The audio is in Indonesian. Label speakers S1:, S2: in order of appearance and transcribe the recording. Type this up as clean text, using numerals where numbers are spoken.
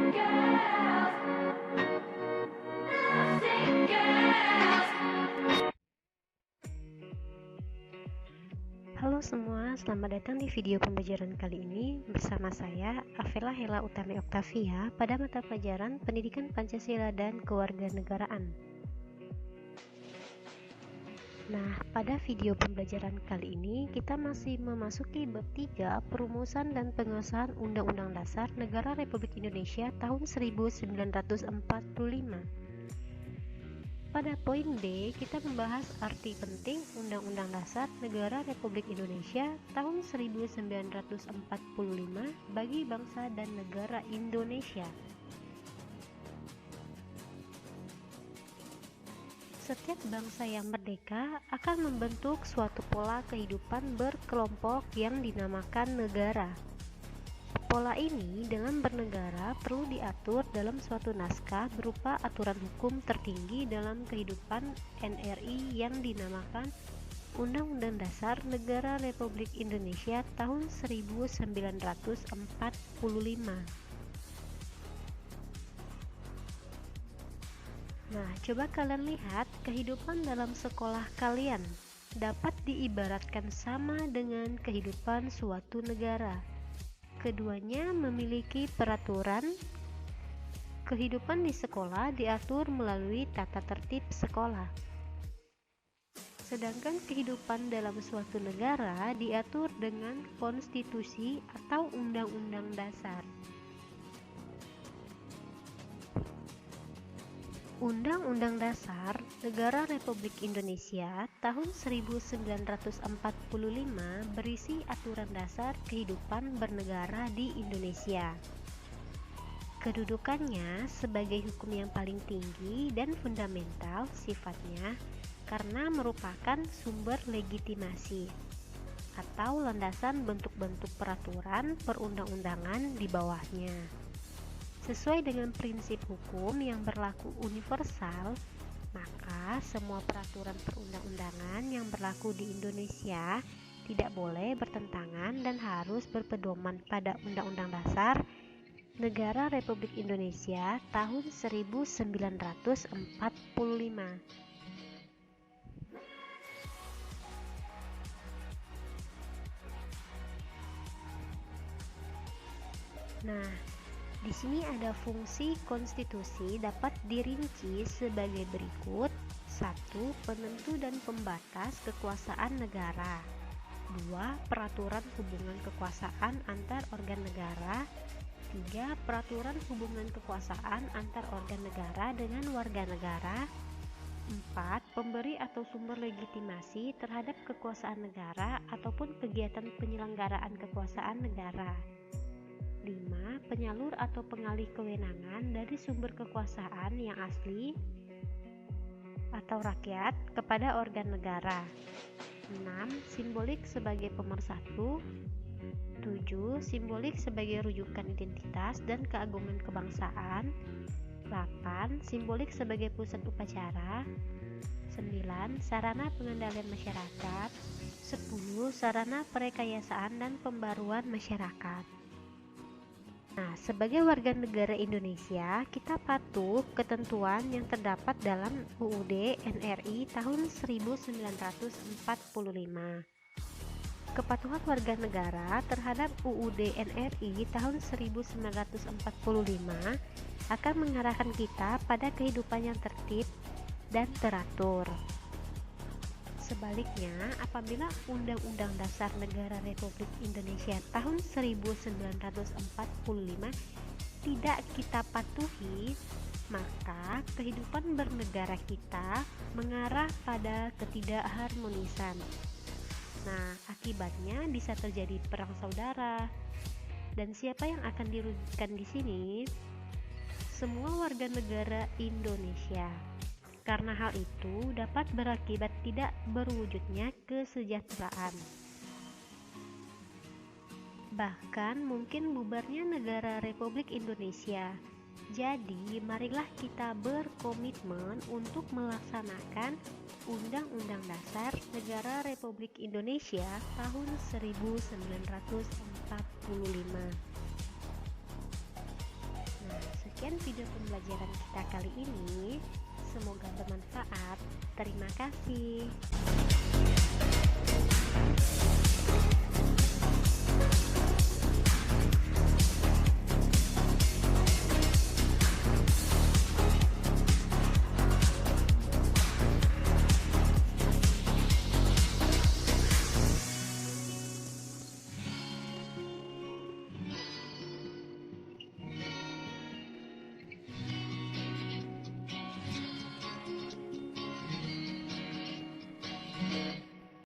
S1: Halo semua, selamat datang di video pembelajaran kali ini bersama saya, Avela Hela Utami Oktavia, pada mata pelajaran Pendidikan Pancasila dan Kewarganegaraan. Nah, pada video pembelajaran kali ini kita masih memasuki bab 3 perumusan dan pengesahan Undang-Undang Dasar Negara Republik Indonesia tahun 1945. Pada poin D, kita membahas arti penting Undang-Undang Dasar Negara Republik Indonesia tahun 1945 bagi bangsa dan negara Indonesia. Setiap bangsa yang merdeka akan membentuk suatu pola kehidupan berkelompok yang dinamakan negara. Pola ini dengan bernegara perlu diatur dalam suatu naskah berupa aturan hukum tertinggi dalam kehidupan NRI yang dinamakan Undang-Undang Dasar Negara Republik Indonesia tahun 1945. Nah, coba kalian lihat kehidupan dalam sekolah kalian dapat diibaratkan sama dengan kehidupan suatu negara. Keduanya memiliki peraturan. Kehidupan di sekolah diatur melalui tata tertib sekolah. Sedangkan kehidupan dalam suatu negara diatur dengan konstitusi atau undang-undang dasar. Undang-Undang Dasar Negara Republik Indonesia tahun 1945 berisi aturan dasar kehidupan bernegara di Indonesia. Kedudukannya sebagai hukum yang paling tinggi dan fundamental sifatnya karena merupakan sumber legitimasi atau landasan bentuk-bentuk peraturan perundang-undangan di bawahnya. Sesuai dengan prinsip hukum yang berlaku universal, maka semua peraturan perundang-undangan yang berlaku di Indonesia tidak boleh bertentangan dan harus berpedoman pada Undang-Undang Dasar Negara Republik Indonesia tahun 1945. Nah, di sini ada fungsi konstitusi dapat dirinci sebagai berikut. 1. Penentu dan pembatas kekuasaan negara. 2. Peraturan hubungan kekuasaan antar organ negara. 3. Peraturan hubungan kekuasaan antar organ negara dengan warga negara. 4. Pemberi atau sumber legitimasi terhadap kekuasaan negara ataupun kegiatan penyelenggaraan kekuasaan negara. 5. Penyalur atau pengalih kewenangan dari sumber kekuasaan yang asli atau rakyat kepada organ negara. 6. Simbolik sebagai pemersatu. 7. Simbolik sebagai rujukan identitas dan keagungan kebangsaan. 8. Simbolik sebagai pusat upacara. 9. Sarana pengendalian masyarakat. 10. Sarana perekayasaan dan pembaruan masyarakat. Nah, sebagai warga negara Indonesia, kita patuh ketentuan yang terdapat dalam UUD NRI tahun 1945. Kepatuhan warga negara terhadap UUD NRI tahun 1945 akan mengarahkan kita pada kehidupan yang tertib dan teratur. Sebaliknya, apabila Undang-Undang Dasar Negara Republik Indonesia tahun 1945 tidak kita patuhi, maka kehidupan bernegara kita mengarah pada ketidakharmonisan. Nah, akibatnya bisa terjadi perang saudara. Dan siapa yang akan dirugikan di sini? Semua warga negara Indonesia. Karena hal itu dapat berakibat tidak berwujudnya kesejahteraan. Bahkan mungkin bubarnya negara Republik Indonesia. Jadi, marilah kita berkomitmen untuk melaksanakan Undang-Undang Dasar Negara Republik Indonesia tahun 1945. Nah, sekian video pembelajaran kita kali ini. Semoga bermanfaat. Terima kasih.